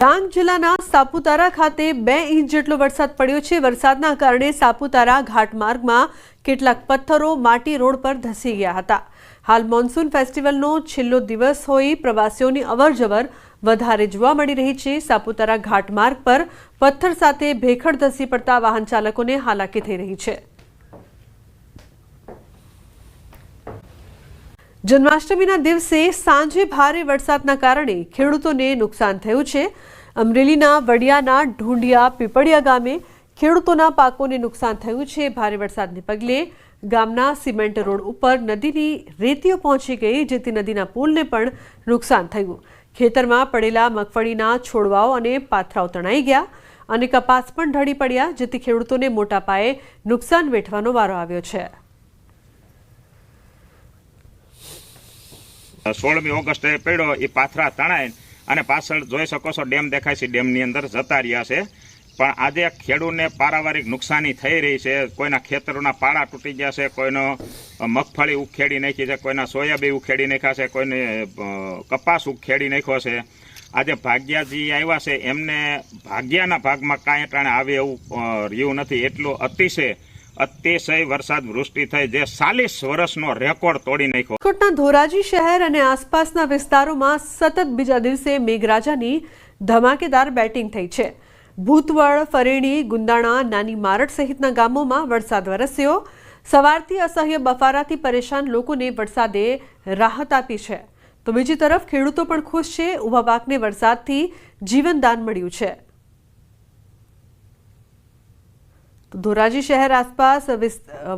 ડાંગ જિલ્લાના સાપુતારા ખાતે 2 ઇંચ જેટલો વરસાદ પડ્યો છે। વરસાદના કારણે સાપુતારા ઘાટમાર્ગમાં કેટલાક પથ્થરો માટી રોડ પર ધસી ગયા હતા। હાલ મોન્સૂન ફેસ્ટિવલનો છેલ્લો દિવસ હોઈ પ્રવાસીઓની અવરજવર વધારે જોવા મળી રહી છે। સાપુતારા ઘાટમાર્ગ પર પથ્થર સાથે ભેખડ ધસી પડતા વાહન ચાલકોને હાલાકી થઈ રહી છે। જન્માષ્ટમીના દિવસે સાંજે ભારે વરસાદના કારણે ખેડૂતોને નુકસાન થયું છે। અમરેલીના વડિયાના ઢુંડિયા પીપળિયા ગામે ખેડૂતોના પાકોને નુકસાન થયું છે। ભારે વરસાદને પગલે ગામના સિમેન્ટ રોડ ઉપર નદીની રેતીઓ પહોંચી ગઈ, જેથી નદીના પુલને પણ નુકસાન થયું। ખેતરમાં પડેલા મગફળીના છોડવાઓ અને પાથરાઓ તણાઈ ગયા અને કપાસ પણ ઢળી પડ્યા, જેથી ખેડૂતોને મોટા પાયે નુકસાન વેઠવાનો વારો આવ્યો છે। 16મી ઓગસ્ટે પડ્યો એ પાથરા તણાય અને પાછળ જોઈ શકો છો ડેમ દેખાય છે, ડેમની અંદર જતા રહ્યા છે। પણ આજે ખેડૂતને પારાવારિક નુકસાની થઈ રહી છે। કોઈના ખેતરોના પાળા તૂટી ગયા છે, કોઈનો મગફળી ઉખેડી નાખી છે, કોઈના સોયાબીન ઉખેડી નાખ્યા છે, કોઈને કપાસ ઉખેડી નાખ્યો છે। આજે ભાગ્યાજી આવ્યા છે, એમને ભાગ્યાના ભાગમાં કાંઈ ટાણે આવે એવું રહ્યું નથી। એટલો અતિશય વરસાદ વૃષ્ટિ થઈ જે 40 વર્ષનો રેકોર્ડ તોડી નાખ્યો। રાજકોટના ધોરાજી શહેર અને આસપાસના વિસ્તારોમાં સતત બીજા દિવસે મેઘરાજાની ધમાકેદાર બેટિંગ થઈ છે। ભૂતવડ, ફરેણી, ગુંદાણા, નાની મારડ સહિતના ગામોમાં વરસાદ વરસ્યો। સવારથી અસહ્ય બફારાથી પરેશાન લોકોને વરસાદે રાહત આપી છે, તો બીજી તરફ ખેડૂતો પણ ખુશ છે। ઊભા પાકને વરસાદથી જીવનદાન મળ્યું છે। ધોરાજી શહેર આસપાસ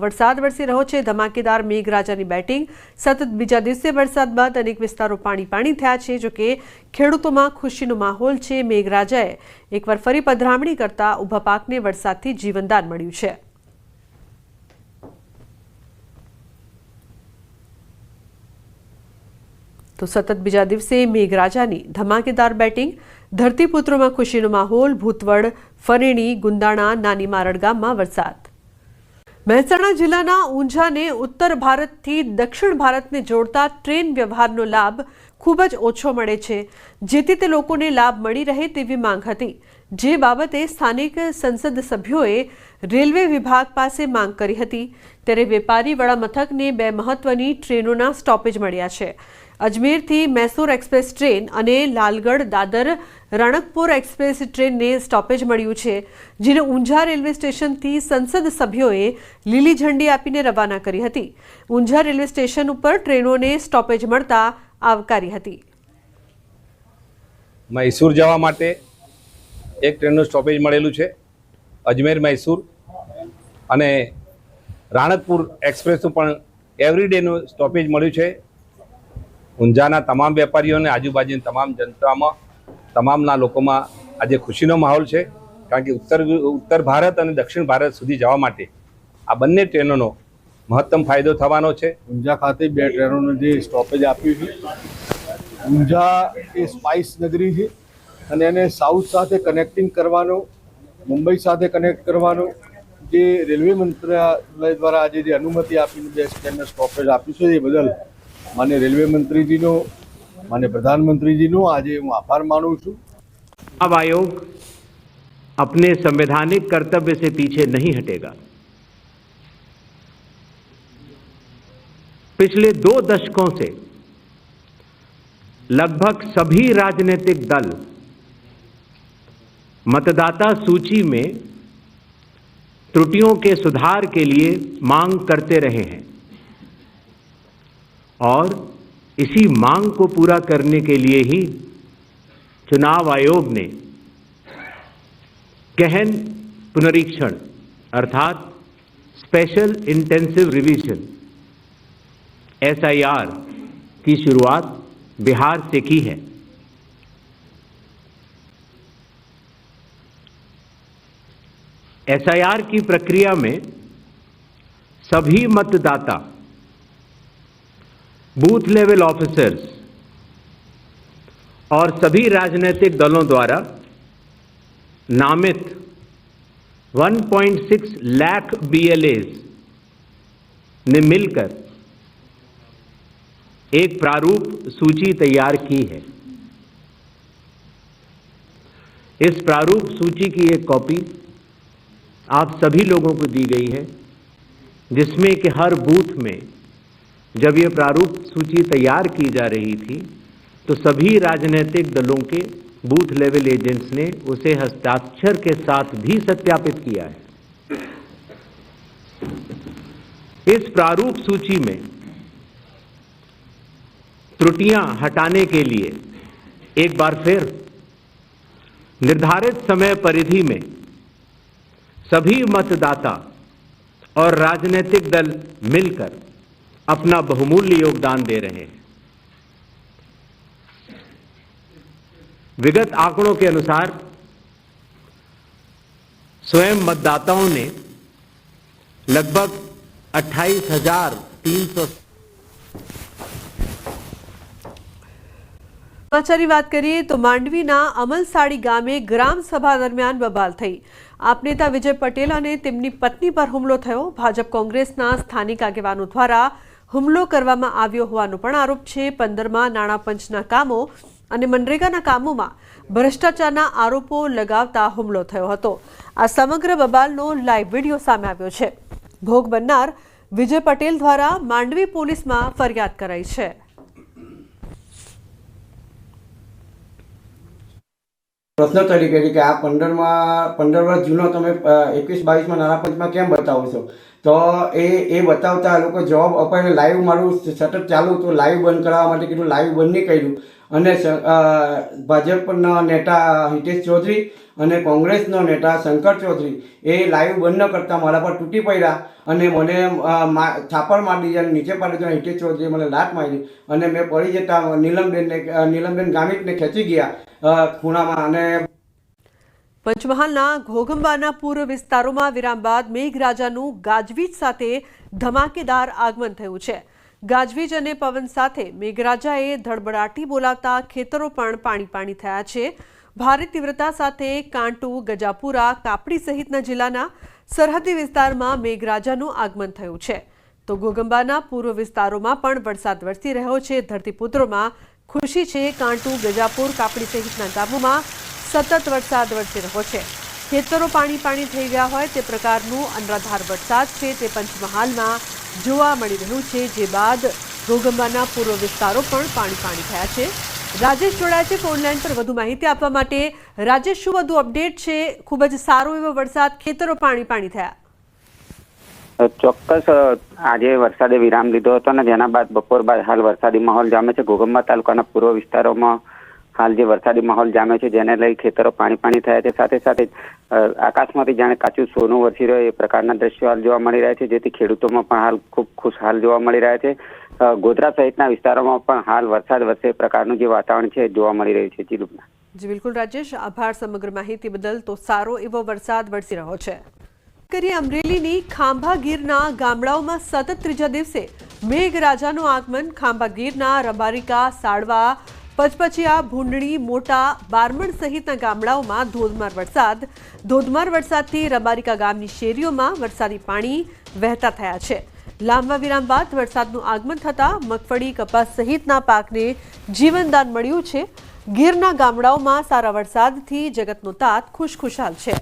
વરસાદ વરસી રહ્યો છે। ધમાકેદાર મેઘરાજાની બેટિંગ। સતત બીજા દિવસે વરસાદ બાદ અનેક વિસ્તારો પાણી થયા છે, જોકે ખેડૂતોમાં ખુશીનો માહોલ છે। મેઘરાજાએ એકવાર ફરી પધરામણી કરતા ઊભા પાકને વરસાદથી જીવનદાન મળ્યું છે। તો સતત બીજા દિવસે મેઘરાજાની ધમાકેદાર બેટિંગ, ધરતીપુત્રોમાં ખુશીનો માહોલ। ભૂતવડ, ફરેણી, ગુંદાણા, નાની મારડ ગામમાં વરસાદ। મહેસાણા જિલ્લાના ઊંઝાને ઉત્તર ભારતથી દક્ષિણ ભારતને જોડતા ટ્રેન વ્યવહારનો લાભ ખૂબ જ ઓછો મળે છે, જેથી તે લોકોને લાભ મળી રહે તેવી માંગ હતી, જે બાબતે સ્થાનિક સંસદ સભ્યોએ રેલવે વિભાગ પાસે માંગ કરી હતી। ત્યારે વેપારી વડા મથકને 2 મહત્વની ટ્રેનોના સ્ટોપેજ મળ્યા છે। અજમેરથી મૈસૂર એક્સપ્રેસ ટ્રેન અને લાલગઢ દાદર રણકપુર એક્સપ્રેસ ટ્રેનને સ્ટોપેજ મળ્યું છે, જેને ઊંઝા રેલવે સ્ટેશનથી સંસદ સભ્યોએ લીલી ઝંડી આપીને રવાના કરી હતી। ઊંઝા રેલવે સ્ટેશન ઉપર ટ્રેનોને સ્ટોપેજ મળતા આવકારી હતી। મૈસૂર જવા માટે એક ટ્રેનનું સ્ટોપેજ મળેલું છે, અજમેર મૈસૂર, અને રાણકપુર એક્સપ્રેસનું પણ એવરીડેનું સ્ટોપેજ મળ્યું છે। ઊંઝાના તમામ વેપારીઓને આજુબાજુની તમામ જનતામાં, તમામના લોકોમાં આજે ખુશીનો માહોલ છે, કારણ કે ઉત્તર ભારત અને દક્ષિણ ભારત સુધી જવા માટે આ બંને ટ્રેનોનો મહત્તમ ફાયદો થવાનો છે। ઊંઝા ખાતે 2 ટ્રેનોનું જે સ્ટોપેજ આપ્યું છે, ઊંઝા એ સ્પાઇસ નગરી છે અને એને સાઉથ સાથે કનેક્ટિંગ કરવાનો, મુંબઈ સાથે કનેક્ટ કરવાનો જે રેલવે મંત્રાલય દ્વારા આજે જે અનુમતિ આપીને 2 ટ્રેનનું સ્ટોપેજ આપ્યું છે, એ બદલ माननीय रेलवे मंत्री जी नो, माननीय प्रधानमंत्री जी नो आज हूँ आभार मानूँ छूँ। चुनाव आयोग अपने संवैधानिक कर्तव्य से पीछे नहीं हटेगा। पिछले 2 दशकों से लगभग सभी राजनीतिक दल मतदाता सूची में त्रुटियों के सुधार के लिए मांग करते रहे हैं और इसी मांग को पूरा करने के लिए ही चुनाव आयोग ने गहन पुनरीक्षण अर्थात स्पेशल इंटेंसिव रिवीजन SIR की शुरुआत बिहार से की है। SIR की प्रक्रिया में सभी मतदाता, बूथ लेवल ऑफिसर्स और सभी राजनीतिक दलों द्वारा नामित 1.6 लाख BLAs ने मिलकर एक प्रारूप सूची तैयार की है। इस प्रारूप सूची की एक कॉपी आप सभी लोगों को दी गई है, जिसमें कि हर बूथ में जब ये प्रारूप सूची तैयार की जा रही थी तो सभी राजनीतिक दलों के बूथ लेवल एजेंट्स ने उसे हस्ताक्षर के साथ भी सत्यापित किया है। इस प्रारूप सूची में त्रुटियां हटाने के लिए एक बार फिर निर्धारित समय परिधि में सभी मतदाता और राजनीतिक दल मिलकर अपना बहुमूल्य योगदान दे रहे हैं। विगत आंकड़ों के अनुसार स्वयं मतदाताओं ने लगभग 28,300 સમાચારની વાત કરીએ તો માંડવીના અમલસાડી ગામે ગ્રામ સભા દરમિયાન બબાલ થઈ। આપ નેતા વિજય પટેલ અને તેમની પત્ની પર હુમલો થયો। ભાજપ કોંગ્રેસના સ્થાનિક આગેવાનો દ્વારા હુમલો કરવામાં આવ્યો હોવાનો પણ આરોપ છે। 15માં નાણાં પંચના કામો અને મનરેગાના કામોમાં ભ્રષ્ટાચારના આરોપો લગાવતા હુમલો થયો હતો। આ સમગ્ર બબાલનો લાઈવ વિડીયો સામે આવ્યો છે। ભોગ બનનાર વિજય પટેલ દ્વારા માંડવી પોલીસમાં ફરિયાદ કરાઈ છે। પ્રશ્ન તરીકે કે આ 15 વર્ષ જૂનો તમે 21-22માં નાણાં પંચમાં કેમ બતાવો છો? તો એ બતાવતા લોકો જવાબ અપાઈને લાઈવ મારું સતત ચાલુ તો લાઈવ બંધ કરાવવા માટે કીધું, લાઈવ બંધ નહીં કર્યું। અને ભાજપના નેતા હિતેશ ચૌધરી અને કોંગ્રેસનો નેતા શંકર ચૌધરી એ લાઈવ બંધ ન કરતા મારા પર તૂટી પડ્યા અને મને થાપડ મારી દીધી અને નીચે પાડી દીધો। હિતેશ ચૌધરીએ મને લાત મારી અને મેં પડી જતા નીલમબેન ગામિતને ખેંચી ગયા ખૂણામાં। અને પંચમહાલના ઘોઘંબાના પૂર્વ વિસ્તારોમાં વિરામ બાદ મેઘરાજાનું ગાજવીજ સાથે ધમાકેદાર આગમન થયું છે। ગાજવીજ અને પવન સાથે મેઘરાજાએ ધડબડાટી બોલાવતા ખેતરો પણ પાણી થયા છે। ભારે તીવ્રતા સાથે કાંટુ, ગજાપુરા, કાપડી સહિતના જિલ્લાના સરહદી વિસ્તારમાં મેઘરાજાનું આગમન થયું છે। તો ઘોઘંબાના પૂર્વ વિસ્તારોમાં પણ વરસાદ વરસી રહ્યો છે। ધરતીપુત્રોમાં ખુશી છે। કાંટુ, ગજાપુર, કાપડી સહિતના ગામોમાં સતત વરસાદ વરસી રહ્યો છે। ખેતરો પાણી થઈ ગયા હોય તે પ્રકારનું અનરાધાર વરસાદ છે તે પંચમહાલમાં જોવા મળી રહ્યું છે। જે બાદ ઘોઘંબાના પૂર્વ વિસ્તારો પણ પાણી થયા છે। રાજેશ જોડાય છે ફોનલાઈન પર વધુ માહિતી આપવા માટે। રાજેશ, શું વધુ અપડેટ છે? ખૂબ જ સારો એવો વરસાદ, ખેતરો પાણી થયા। ચોક્કસ આજે વરસાદે વિરામ લીધો હતો અને જેના બાદ બપોર બાદ હાલ વરસાદી માહોલ જામે છે। ઘોઘંબા તાલુકાના પૂર્વ વિસ્તારોમાં હાલ જે વરસાદી માહોલ જામે છે જેને લઈ ખેતરો પાણી થયા છે। સાથે સાથે આકાશમાંથી જાણે કાચું સોનું વરસી રહ્યો એ પ્રકારના દ્રશ્યો હાલ જોવા મળી રહ્યા છે, જેથી ખેડૂતોમાં પણ હાલ ખૂબ ખુશહાલ જોવા મળી રહ્યા છે। ગોધરા સહિતના વિસ્તારોમાં પણ હાલ વરસાદ વરસે એ પ્રકારનું જે વાતાવરણ છે જોવા મળી રહ્યું છે। જી લુબના। જી બિલકુલ રાજેશ, આભાર સમગ્ર માહિતી બદલ। તો સારો એવો વરસાદ વરસી રહ્યો છે। કરીએ અમરેલીની ખાંભા ગીરના ગામડાઓમાં સતત ત્રીજા દિવસે મેઘરાજાનું આગમન। ખાંભા ગીરના રબારિકા, સાડવા, પચપચિયા, ભૂંડણી, મોટા, બારમણ સહિતના ગામડાઓમાં ધોધમાર વરસાદથી રબારિકા ગામની શેરીઓમાં વરસાદી પાણી વહેતા થયા છે। લાંબા વિરામ બાદ વરસાદનું આગમન થતાં મગફળી, કપાસ સહિતના પાકને જીવનદાન મળ્યું છે। ગીરના ગામડાઓમાં સારા વરસાદથી જગતનો તાત ખુશખુશાલ છે।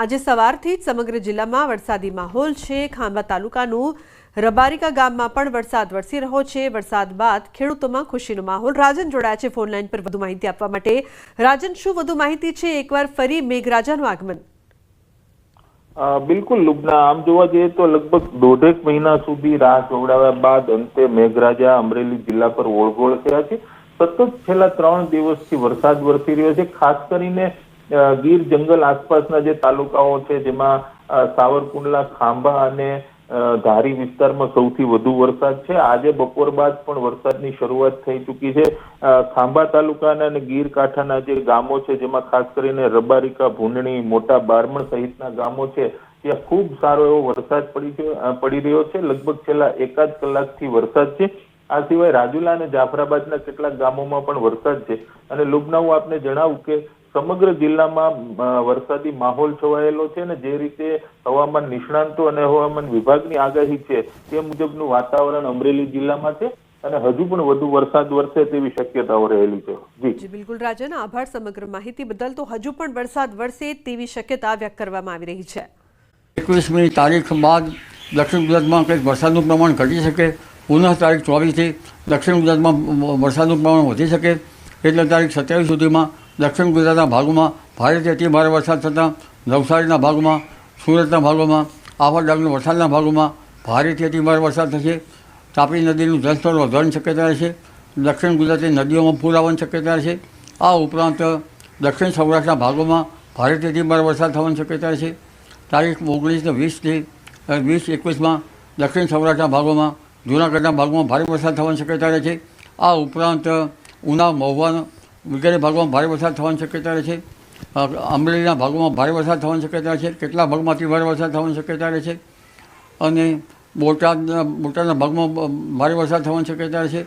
આજે સવારથી જ સમગ્ર જિલ્લામાં વરસાદી માહોલ છે। ખાંભા તાલુકાનું રબારિકા ગામમાં પણ વરસાદ વરસી રહ્યો છે। વરસાદ બાદ ખેડૂતોમાં ખુશીનો માહોલ। રાજન જોડાયા છે ફોનલાઈન પર વધુ માહિતી આપવા માટે। રાજન, શું વધુ માહિતી છે? એકવાર ફરી મેઘરાજાનું આગમન। બિલકુલ લુબના, આમ જોવા જઈએ તો લગભગ 1.5 મહિના સુધી રાહ જોવડાવ્યા બાદ અંતે મેઘરાજા અમરેલી જિલ્લા પર ઓળગોળ થયા છે। સતત છેલ્લા 3 દિવસથી વરસાદ વરસી રહ્યો છે। ખાસ કરીને ગીર જંગલ આસપાસના જે તાલુકાઓ છે જેમાં સાવરકુંડલા, ખાંભા અને ધારી વિસ્તારમાં સૌથી વધુ વરસાદ છે। આજે બપોર બાદ પણ વરસાદની શરૂઆત થઈ ચૂકી છે। ખાંભા તાલુકાના અને ગીર કાંઠાના જે ગામો છે જેમાં ખાસ કરીને રબારિકા, ભૂંડણી, મોટા, બારમણ સહિતના ગામો છે ત્યાં ખૂબ સારો એવો વરસાદ પડી રહ્યો છે। લગભગ છેલ્લા 1 કલાકથી વરસાદ છે। આ સિવાય રાજુલા અને જાફરાબાદના કેટલાક ગામોમાં પણ વરસાદ છે। અને લુબના, હું આપને જણાવું કે સમગ્ર જિલ્લામાં વરસાદી માહોલ છવાયેલો છે અને જે રીતે હવામાન નિષ્ણાંતો અને હવામાન વિભાગની આગાહી છે તે મુજબનું વાતાવરણ અમરેલી જિલ્લામાં છે। અને હજુ પણ વધુ વરસાદ વરસે તેવી શક્યતાઓ રહેલી છે. જી બિલકુલ રાજન, આભાર સમગ્ર માહિતી બદલ. તો હજુ પણ વરસાદ વરસે તેવી શક્યતા વ્યક્ત કરવામાં આવી રહી છે. 21મી તારીખ બાદ દક્ષિણ ગુજરાતમાં કંઈક વરસાદનું પ્રમાણ ઘટી શકે. પુનઃ તારીખ 24થી દક્ષિણ ગુજરાતમાં વરસાદનું પ્રમાણ વધી શકે. એટલે તારીખ 27 સુધીમાં દક્ષિણ ગુજરાતના ભાગોમાં ભારેથી અતિ ભારે વરસાદ થતાં નવસારીના ભાગોમાં, સુરતના ભાગોમાં, આવા ડાંગના વરસાદના ભાગોમાં ભારેથી અતિ ભારે વરસાદ થશે. તાપી નદીનું જળસ્તર વધવાની શક્યતા રહેશે. દક્ષિણ ગુજરાતની નદીઓમાં પૂર આવવાની શક્યતા રહેશે. આ ઉપરાંત દક્ષિણ સૌરાષ્ટ્રના ભાગોમાં ભારેથી અતિ ભારે વરસાદ થવાની શક્યતા રહેશે. તારીખ 19 ને 20-21માં દક્ષિણ સૌરાષ્ટ્રના ભાગોમાં, જૂનાગઢના ભાગોમાં ભારે વરસાદ થવાની શક્યતા રહે છે. આ ઉપરાંત ઉના, મહુવા વગેરે ભાગોમાં ભારે વરસાદ થવાની શક્યતા રહે છે. અમરેલીના ભાગોમાં ભારે વરસાદ થવાની શક્યતા છે. કેટલાક ભાગમાં અતિ ભારે વરસાદ થવાની શક્યતા રહે છે. અને બોટાદના ભાગમાં ભારે વરસાદ થવાની શક્યતા રહે છે.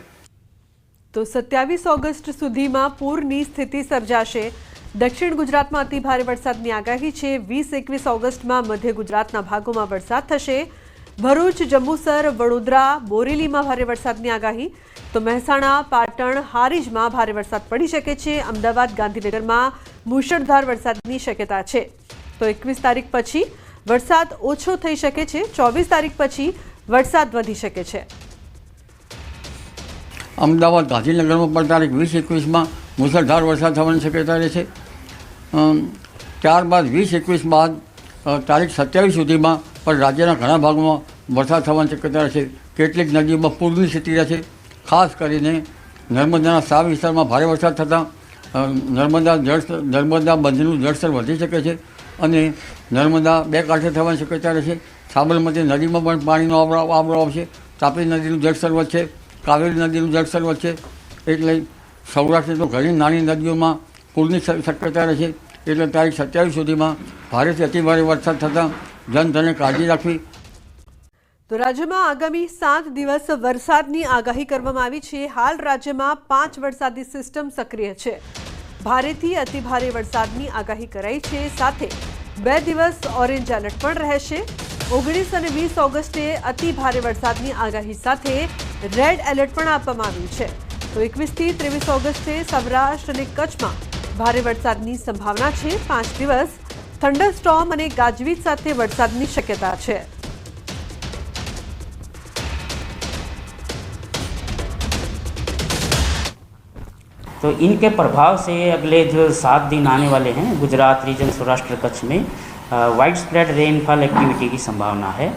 તો 27 ઓગસ્ટ સુધીમાં પૂરની સ્થિતિ સર્જાશે. દક્ષિણ ગુજરાતમાં અતિ ભારે વરસાદની આગાહી છે. 20-21 ઓગસ્ટમાં મધ્ય ગુજરાતના ભાગોમાં વરસાદ થશે. ભરૂચ, જંબુસર, વડોદરા, બોરેલીમાં ભારે વરસાદની આગાહી. તો મહેસાણા, પાટણ, હારીજમાં ભારે વરસાદ પડી શકે છે. અમદાવાદ, ગાંધીનગરમાં મુશળધાર વરસાદની શક્યતા છે. તો 21 તારીખ પછી વરસાદ ઓછો થઈ શકે છે. 24 તારીખ પછી વરસાદ વધી શકે છે. અમદાવાદ, ગાંધીનગરમાં પણ તારીખ 20-21માં મુશળધાર વરસાદ થવાની શક્યતા રહે છે. ત્યારબાદ 20-21 બાદ તારીખ 27 સુધીમાં પણ રાજ્યના ઘણા ભાગોમાં વરસાદ થવાની શક્યતા રહેશે. કેટલીક નદીઓમાં પૂરની સ્થિતિ રહેશે. ખાસ કરીને નર્મદાના સાવ વિસ્તારમાં ભારે વરસાદ થતાં નર્મદા બંધનું જળસ્તર વધી શકે છે અને નર્મદા બે કાંઠે થવાની શક્યતા રહેશે. સાબરમતી નદીમાં પણ પાણીનો આવરો આવશે. તાપી નદીનું જળસ્તર વધશે. કાવેરી નદીનું જળસ્તર વધશે. એટલે સૌરાષ્ટ્રની તો ઘણી નાની નદીઓમાં પૂરની શક્યતા રહેશે. એટલે તારીખ 27 સુધીમાં ભારેથી અતિભારે વરસાદ થતાં જનધને કાળજી રાખવી. તો રાજ્યમાં આગામી 7 દિવસ વરસાદની આગાહી કરવામાં આવી છે. હાલ રાજ્યમાં 5 વરસાદી સિસ્ટમ સક્રિય છે. ભારેથી અતિભારે વરસાદની આગાહી કરાઈ છે. સાથે 2 દિવસ ઓરેન્જ એલર્ટ પણ રહેશે. 19 અને 20 ઓગસ્ટે અતિભારે વરસાદની આગાહી સાથે રેડ એલર્ટ પણ આપવામાં આવ્યું છે. તો 21 થી 23 ઓગસ્ટે સૌરાષ્ટ્ર અને કચ્છમાં ભારે વરસાદની સંભાવના છે. 5 દિવસ થંડરસ્ટોર્મ અને ગાજવીજ સાથે વરસાદની શક્યતા છે. तो इनके प्रभाव से अगले जो 7 दिन आने वाले हैं गुजरात रीजन, सौराष्ट्र, कच्छ में वाइड स्प्रेड रेनफॉल एक्टिविटी की संभावना है,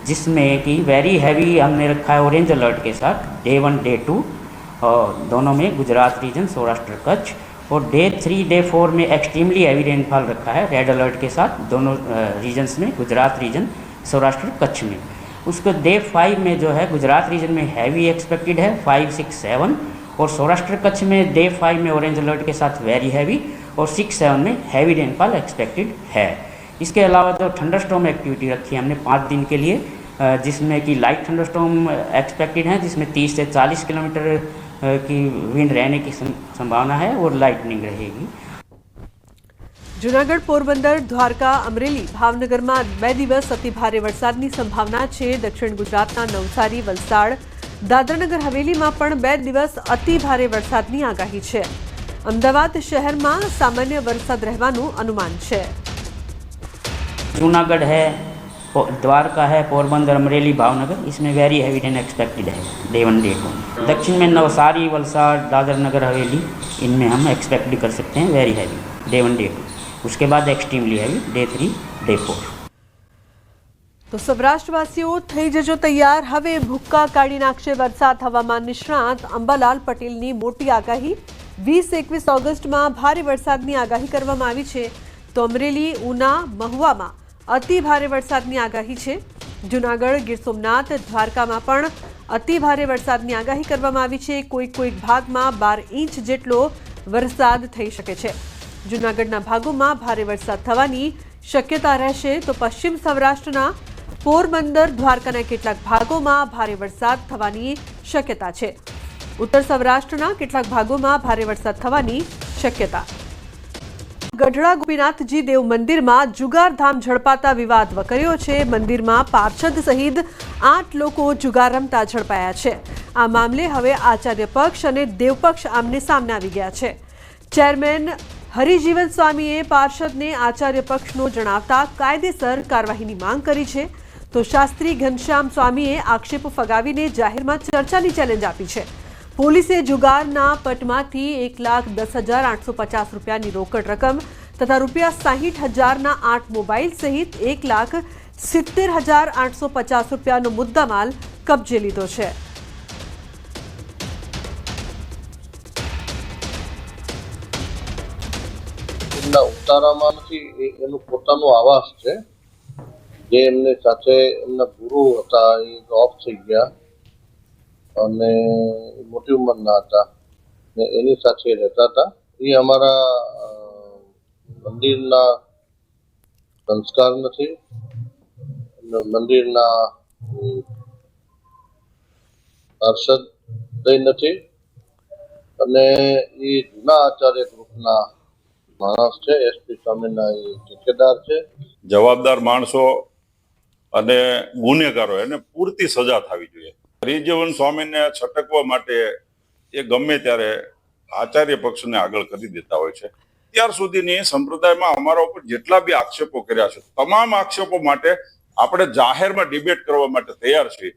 जिसमें कि वेरी हैवी हमने रखा है ऑरेंज अलर्ट के साथ डे 1, डे 2 और दोनों में गुजरात रीजन, सौराष्ट्र, कच्छ, और डे 3, डे 4 में एक्सट्रीमली हैवी रेनफॉल रखा है रेड अलर्ट के साथ दोनों रीजन्स में, गुजरात रीजन, सौराष्ट्र, कच्छ में. उसको डे 5 में जो है गुजरात रीजन में हैवी एक्सपेक्टेड है 5, 6, 7 और सौराष्ट्र कच्छ में डे 5 में ऑरेंज अलर्ट के साथ वेरी हैवी और 6, 7 में हैवी रेनफॉल एक्सपेक्टेड है. इसके अलावा जो थंडरस्टॉर्म एक्टिविटी रखी है हमने 5 दिन के लिए, जिसमें कि लाइट थंडरस्टॉर्म एक्सपेक्टेड है, जिसमें 30 से 40 किलोमीटर की विंड रहने की संभावना है और लाइटनिंग रहेगी. જૂનાગઢ, પોરબંદર, દ્વારકા, અમરેલી, ભાવનગરમાં 2 દિવસ અતિ ભારે વરસાદની સંભાવના છે. દક્ષિણ ગુજરાતના નવસારી, વલસાડ, દાદરાનગર હવેલીમાં પણ 2 દિવસ અતિ ભારે વરસાદની આગાહી છે. અમદાવાદ શહેરમાં સામાન્ય વરસાદ રહેવાનું અનુમાન છે. जूनागढ़ है, द्वारका है, पोरबंदर, अमरेली, भावनगर, इसमें वेरी हैवी रेन एक्सपेक्टेड है डे 1, डे 2. दक्षिण में नवसारी, वलसाड़, दादर नगर हवेली, इनमें हम एक्सपेक्ट कर सकते हैं वेरी हैवी डे 1, डे 2. उसके बाद एक्सट्रीमली हैवी डे 3, डे 4. તો સૌરાષ્ટ્રવાસીઓ થઈ જજો તૈયાર. હવે ભૂક્કા કાઢી નાખશે વરસાદ. હવામાન નિષ્ણાત અંબાલાલ પટેલની મોટી આગાહી. 20-21 ઓગસ્ટમાં ભારે વરસાદની આગાહી કરવામાં આવી છે. તો અમરેલી, ઉના, મહુવામાં અતિ ભારે વરસાદની આગાહી છે. જૂનાગઢ, ગીર સોમનાથ, દ્વારકામાં પણ અતિ ભારે વરસાદની આગાહી કરવામાં આવી છે. કોઈક ભાગમાં 12 ઇંચ જેટલો વરસાદ થઈ શકે છે. જૂનાગઢના ભાગોમાં ભારે વરસાદ થવાની શક્યતા રહેશે. તો પશ્ચિમ સૌરાષ્ટ્રના પોરબંદર, દ્વારકાના કેટલાક ભાગોમાં ભારે વરસાદ થવાની શક્યતા છે. ઉત્તર સૌરાષ્ટ્રના કેટલાક ભાગોમાં ભારે વરસાદ થવાની શક્યતા. ગઢડા ગોપીનાથજી દેવ મંદિરમાં જુગારધામ ઝડપાતા વિવાદ વકર્યો છે. મંદિરમાં પાર્ષદ સહિત 8 લોકો જુગાર રમતા ઝડપાયા છે. આ મામલે હવે આચાર્ય પક્ષ અને દેવપક્ષ આમને સામને આવી ગયા છે. ચેરમેન હરિજીવન સ્વામીએ પાર્ષદને આચાર્ય પક્ષનો જણાવતા કાયદેસર કાર્યવાહીની માંગ કરી છે, તો શાસ્ત્રી ઘનશ્યામ સ્વામીએ આક્ષેપ ફગાવીને જાહેરમાં ચર્ચાની ચેલેન્જ આપી છે. પોલીસે જુગારના પટમાંથી 1,10,850 રૂપિયાની રોકડ રકમ તથા ₹60,000ના 8 મોબાઈલ સહિત 1,70,850 રૂપિયાનો મુદ્દામાલ કબજે લીધો છે. એમના ઉતારામાં નથી, એનું પોતાનું આવાસ છે. જે એમને સાથે એમના ગુરુ હતા એ ઓફ થઈ ગયા અને મોટી ઉંમરના હતા ને એની સાથે રહેતા હતા. એ અમારા મંદિરના સંસ્કાર નથી, મંદિરના પાર્ષદ નથી અને એ જૂના આચાર્ય ગ્રુપના માણસ છે. એસપી સ્વામીના એ ઠેકેદાર છે. જવાબદાર માણસો અને ગુનેગારો એને પૂરતી સજા થવી જોઈએ. હરિજીવન સ્વામીને છટકવા માટે એ ગમે ત્યારે આચાર્ય પક્ષને આગળ કરી દેતા હોય છે. ત્યાર સુધીની સંપ્રદાયમાં અમારા ઉપર જેટલા બી આક્ષેપો કર્યા છે, તમામ આક્ષેપો માટે આપણે જાહેરમાં ડિબેટ કરવા માટે તૈયાર છીએ.